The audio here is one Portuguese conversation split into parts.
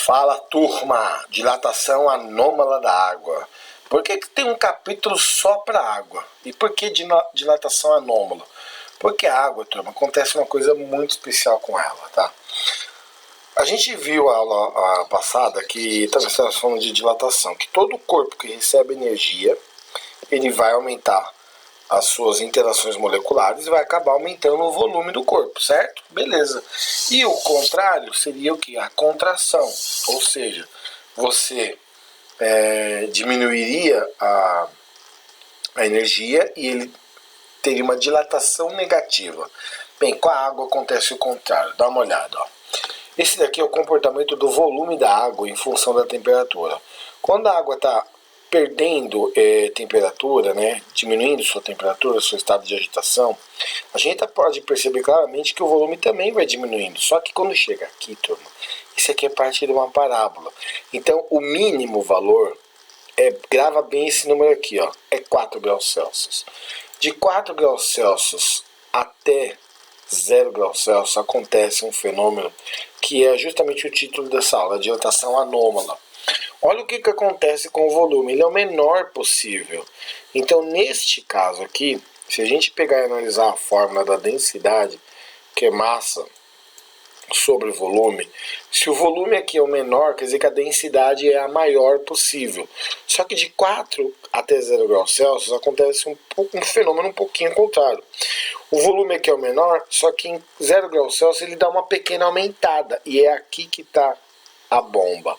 Fala, turma! Dilatação anômala da água. Por que tem um capítulo só para água? E por que dilatação anômala? Porque a água, turma, acontece uma coisa muito especial com ela, tá? A gente viu a aula passada que estamos falando de dilatação, que todo corpo que recebe energia, ele vai aumentar as suas interações moleculares e vai acabar aumentando o volume do corpo, certo? Beleza. E o contrário seria o que? A contração, ou seja, você diminuiria a energia e ele teria uma dilatação negativa. Bem, com a água acontece o contrário, dá uma olhada, ó. Esse daqui é o comportamento do volume da água em função da temperatura. Quando a água está perdendo temperatura, né, diminuindo sua temperatura, seu estado de agitação, a gente pode perceber claramente que o volume também vai diminuindo. Só que quando chega aqui, turma, isso aqui é parte de uma parábola. Então, o mínimo valor, grava bem esse número aqui, ó, é 4 graus Celsius. De 4 graus Celsius até 0 graus Celsius acontece um fenômeno que é justamente o título dessa aula, a dilatação anômala. Olha o que acontece com o volume, ele é o menor possível. Então, neste caso aqui, se a gente pegar e analisar a fórmula da densidade, que é massa sobre volume, se o volume aqui é o menor, quer dizer que a densidade é a maior possível. Só que de 4 até 0 graus Celsius acontece um fenômeno um pouquinho contrário. O volume aqui é o menor, só que em 0 graus Celsius ele dá uma pequena aumentada, e é aqui que está a bomba.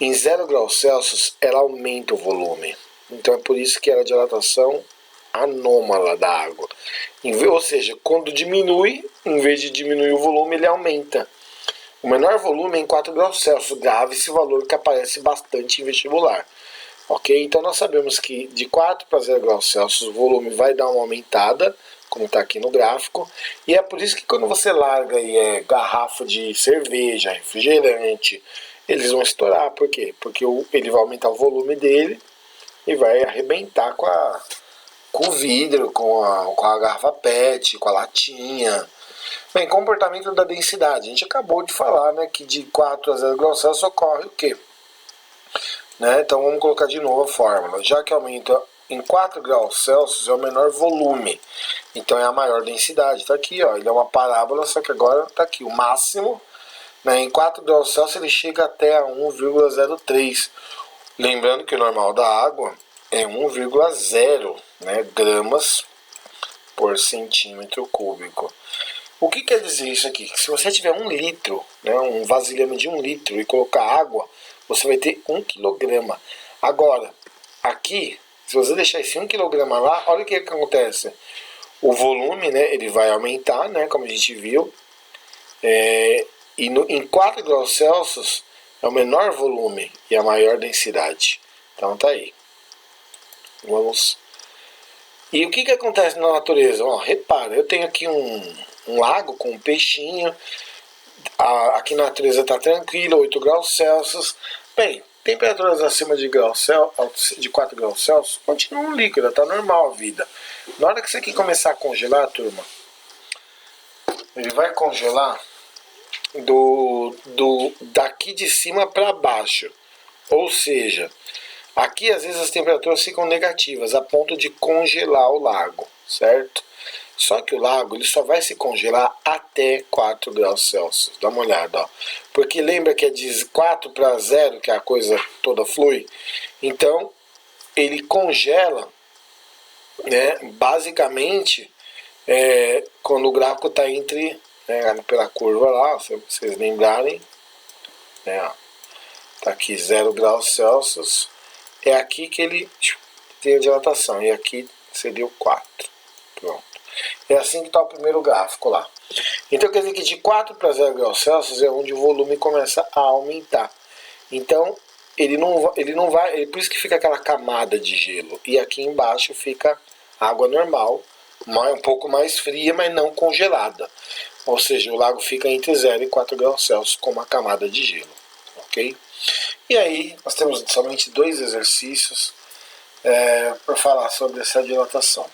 Em 0 graus Celsius ela aumenta o volume, então é por isso que era a dilatação anômala da água. Ou seja, quando diminui, em vez de diminuir o volume, ele aumenta. O menor volume é em 4 graus Celsius, grave esse valor que aparece bastante em vestibular. Ok? Então nós sabemos que de 4 para 0 graus Celsius o volume vai dar uma aumentada, como está aqui no gráfico, e é por isso que quando você larga aí, garrafa de cerveja, refrigerante, eles vão estourar. Por quê? Porque ele vai aumentar o volume dele e vai arrebentar com o vidro, com a garrafa PET, com a latinha. Bem, comportamento da densidade. A gente acabou de falar, né, que de 4 a 0 graus Celsius ocorre o quê? Né? Então vamos colocar de novo a fórmula. Já que aumenta em 4 graus Celsius é o menor volume, então é a maior densidade. Está aqui, ó, ele é uma parábola, só que agora está aqui o máximo. Né? Em 4 graus Celsius ele chega até a 1,03. Lembrando que o normal da água é 1,0, né, gramas por centímetro cúbico. O que quer dizer isso aqui? Se você tiver 1 litro, né, um vasilhame de 1 litro e colocar água, você vai ter 1 quilograma. Agora, aqui, se você deixar esse 1 quilograma lá, olha o que acontece. O volume, né, ele vai aumentar, né, como a gente viu, em 4 graus Celsius é o menor volume e a maior densidade. Então tá aí. Vamos. E o que acontece na natureza? Ó, repara, eu tenho aqui um lago com um peixinho. Aqui na natureza está tranquilo, 8 graus Celsius. Bem, temperaturas acima de 4 graus Celsius continuam líquida, está normal a vida. Na hora que isso aqui começar a congelar, turma, ele vai congelar daqui de cima para baixo. Ou seja, aqui às vezes as temperaturas ficam negativas a ponto de congelar o lago, certo? Só que o lago ele só vai se congelar até 4 graus Celsius. Dá uma olhada, ó. Porque lembra que é de 4 para 0 que a coisa toda flui? Então ele congela, né, basicamente quando o gráfico está entre, pela curva lá, se vocês lembrarem, né, tá aqui 0 graus Celsius, é aqui que ele tem a dilatação, e aqui seria o 4. Pronto. É assim que está o primeiro gráfico lá. Então quer dizer que de 4 para 0 graus Celsius é onde o volume começa a aumentar. Então ele não vai, por isso que fica aquela camada de gelo, e aqui embaixo fica água normal, um pouco mais fria, mas não congelada. Ou seja, o lago fica entre 0 e 4 graus Celsius com uma camada de gelo. Ok? E aí nós temos somente 2 exercícios para falar sobre essa dilatação.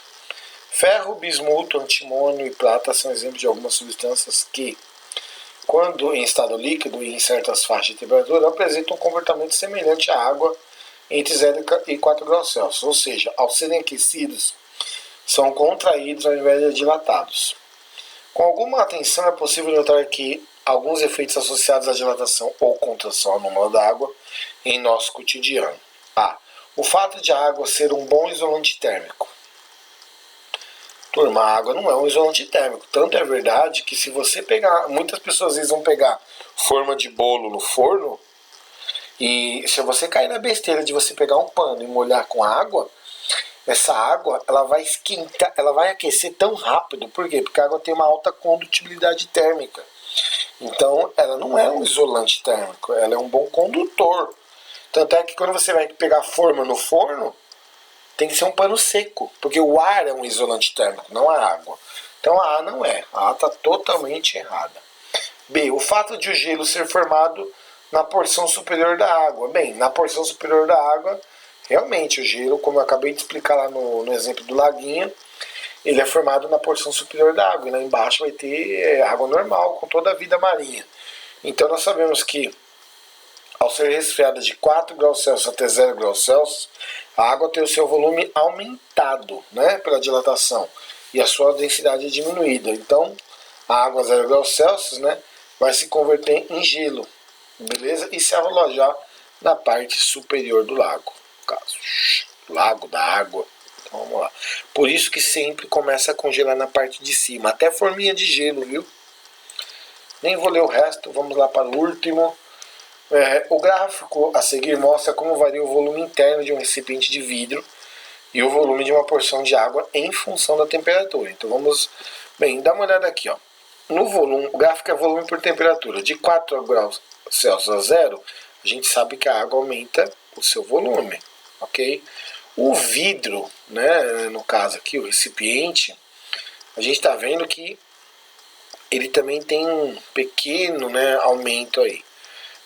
Ferro, bismuto, antimônio e prata são exemplos de algumas substâncias que quando em estado líquido e em certas faixas de temperatura, apresentam um comportamento semelhante à água entre 0 e 4 graus Celsius, ou seja, ao serem aquecidos, são contraídos ao invés de dilatados. Com alguma atenção é possível notar que alguns efeitos associados à dilatação ou contração anômala da água em nosso cotidiano. O fato de a água ser um bom isolante térmico. Turma, a água não é um isolante térmico. Tanto é verdade que se você pegar... Muitas pessoas às vezes vão pegar forma de bolo no forno e se você cair na besteira de você pegar um pano e molhar com água, essa água ela vai esquentar, ela vai aquecer tão rápido. Por quê? Porque a água tem uma alta condutibilidade térmica. Então, ela não é um isolante térmico, ela é um bom condutor. Tanto é que quando você vai pegar forma no forno, tem que ser um pano seco, porque o ar é um isolante térmico, não a água. Então a A não é, a A está totalmente errada. B, o fato de o gelo ser formado na porção superior da água. Bem, na porção superior da água, realmente o gelo, como eu acabei de explicar lá no exemplo do laguinho, ele é formado na porção superior da água, e lá embaixo vai ter água normal, com toda a vida marinha. Então nós sabemos que ao ser resfriada de 4 graus Celsius até 0 graus Celsius, a água tem o seu volume aumentado, né, pela dilatação, e a sua densidade diminuída. Então, a água a 0 graus Celsius, né, vai se converter em gelo, beleza? E se alojar na parte superior do lago, no caso, lago da água. Então, vamos lá. Por isso que sempre começa a congelar na parte de cima, até forminha de gelo, viu? Nem vou ler o resto, vamos lá para o último. O gráfico a seguir mostra como varia o volume interno de um recipiente de vidro e o volume de uma porção de água em função da temperatura. Então vamos, bem, dá uma olhada aqui, ó. No volume, o gráfico é volume por temperatura. De 4 graus Celsius a 0, a gente sabe que a água aumenta o seu volume, ok? O vidro, né, no caso aqui, o recipiente, a gente está vendo que ele também tem um pequeno, né, aumento aí.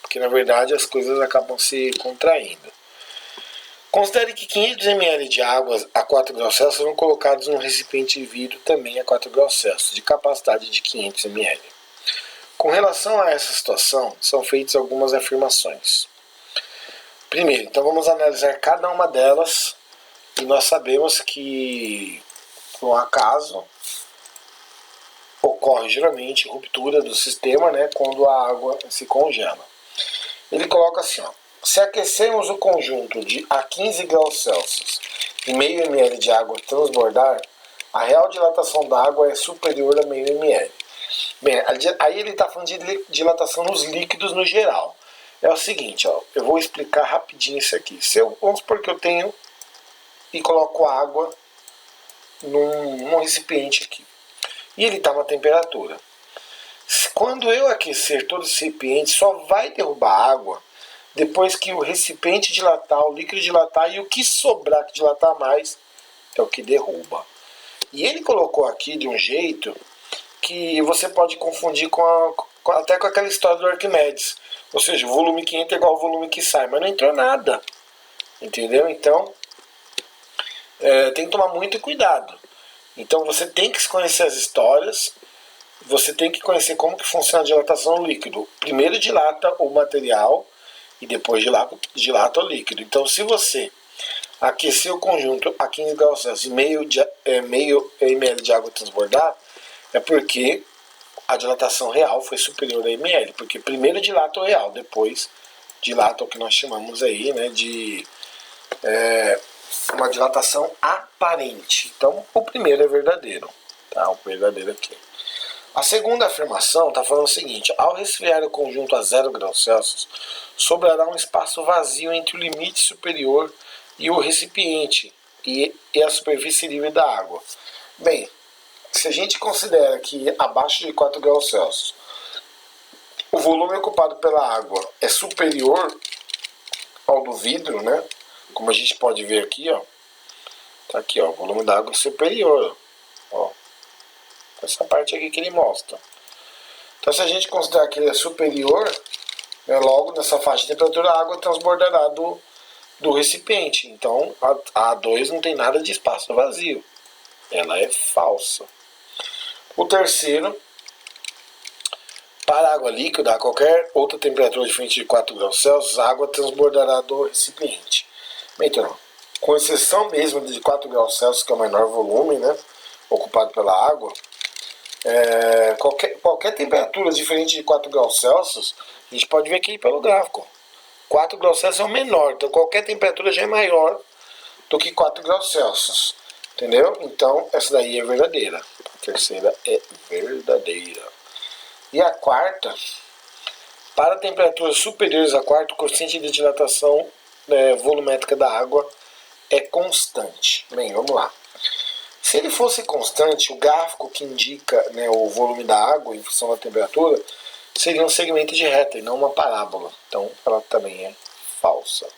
Porque na verdade as coisas acabam se contraindo. Considere que 500 ml de água a 4 graus Celsius serão colocados num recipiente de vidro também a 4 graus Celsius, de capacidade de 500 ml. Com relação a essa situação, são feitas algumas afirmações. Primeiro, então vamos analisar cada uma delas, e nós sabemos que, por um acaso, ocorre geralmente ruptura do sistema, né, quando a água se congela. Ele coloca assim, ó, se aquecermos o conjunto a 15 graus Celsius e meio ml de água transbordar, a real dilatação da água é superior a meio ml. Bem, aí ele está falando de dilatação nos líquidos no geral. É o seguinte, ó, eu vou explicar rapidinho isso aqui. Vamos supor que eu tenho e coloco água num recipiente aqui. E ele está uma temperatura. Quando eu aquecer todo esse recipiente, só vai derrubar água depois que o recipiente dilatar, o líquido dilatar, e o que sobrar que dilatar mais é o que derruba. E ele colocou aqui de um jeito que você pode confundir até com aquela história do Arquimedes. Ou seja, o volume que entra é igual ao volume que sai, mas não entrou nada. Entendeu? Então, tem que tomar muito cuidado. Então você tem que conhecer as histórias. Você tem que conhecer como que funciona a dilatação no líquido. Primeiro dilata o material e depois dilata o líquido. Então, se você aquecer o conjunto a 15 graus Celsius e meio ml de água transbordar, é porque a dilatação real foi superior a ml. Porque primeiro dilata o real, depois dilata o que nós chamamos aí, né, de uma dilatação aparente. Então, o primeiro é verdadeiro. Tá? O verdadeiro aqui. A segunda afirmação está falando o seguinte: ao resfriar o conjunto a 0 graus Celsius, sobrará um espaço vazio entre o limite superior e o recipiente e a superfície livre da água. Bem, se a gente considera que abaixo de 4 graus Celsius o volume ocupado pela água é superior ao do vidro, né? Como a gente pode ver aqui, ó, tá aqui, ó, o volume da água é superior, ó. Essa parte aqui que ele mostra. Então, se a gente considerar que ele é superior, né, logo nessa faixa de temperatura a água transbordará do recipiente. Então, a A2 não tem nada de espaço vazio. Ela é falsa. O terceiro Para água líquida, a qualquer outra temperatura diferente de 4 graus Celsius, a água transbordará do recipiente. Bem, então, com exceção mesmo de 4 graus Celsius, que é o menor volume, né, ocupado pela água, qualquer temperatura diferente de 4 graus Celsius, a gente pode ver aqui pelo gráfico. 4 graus Celsius é o menor, então qualquer temperatura já é maior do que 4 graus Celsius. Entendeu? Então, essa daí é verdadeira. A terceira é verdadeira. E a quarta, para temperaturas superiores a 4, o coeficiente de dilatação volumétrica da água é constante. Bem, vamos lá. Se ele fosse constante, o gráfico que indica, né, o volume da água em função da temperatura seria um segmento de reta e não uma parábola. Então, ela também é falsa.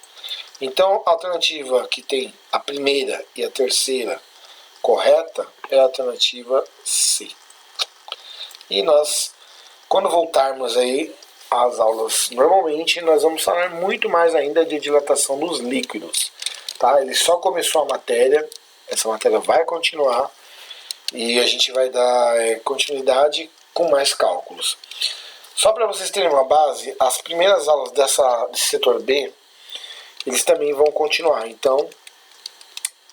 Então, a alternativa que tem a primeira e a terceira correta é a alternativa C. E nós, quando voltarmos aí às aulas normalmente, nós vamos falar muito mais ainda de dilatação dos líquidos. Tá? Ele só começou a matéria, essa matéria vai continuar e a gente vai dar continuidade com mais cálculos. Só para vocês terem uma base, as primeiras aulas desse setor B, eles também vão continuar. Então,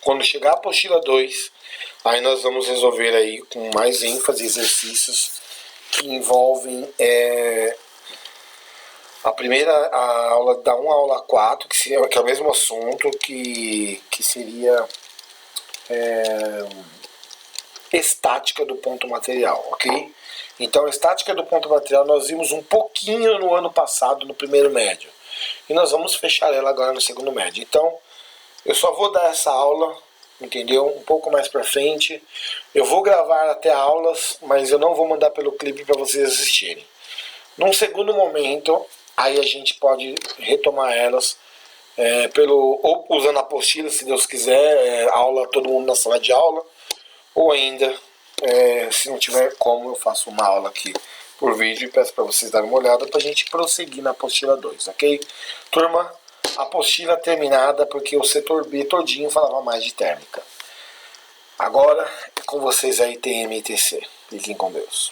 quando chegar a apostila 2, aí nós vamos resolver aí com mais ênfase exercícios que envolvem a aula da 1 à aula 4, que é o mesmo assunto, que seria estática do ponto material, ok? Então, estática do ponto material nós vimos um pouquinho no ano passado, no primeiro médio. E nós vamos fechar ela agora no segundo médio. Então, eu só vou dar essa aula, entendeu? Um pouco mais pra frente. Eu vou gravar até aulas, mas eu não vou mandar pelo clipe para vocês assistirem. Num segundo momento, aí a gente pode retomar elas ou usando a apostila, se Deus quiser, aula todo mundo na sala de aula, ou ainda, se não tiver como, eu faço uma aula aqui por vídeo e peço para vocês darem uma olhada para a gente prosseguir na apostila 2, ok? Turma, apostila terminada, porque o setor B todinho falava mais de térmica. Agora é com vocês aí, TM e TC. Fiquem com Deus.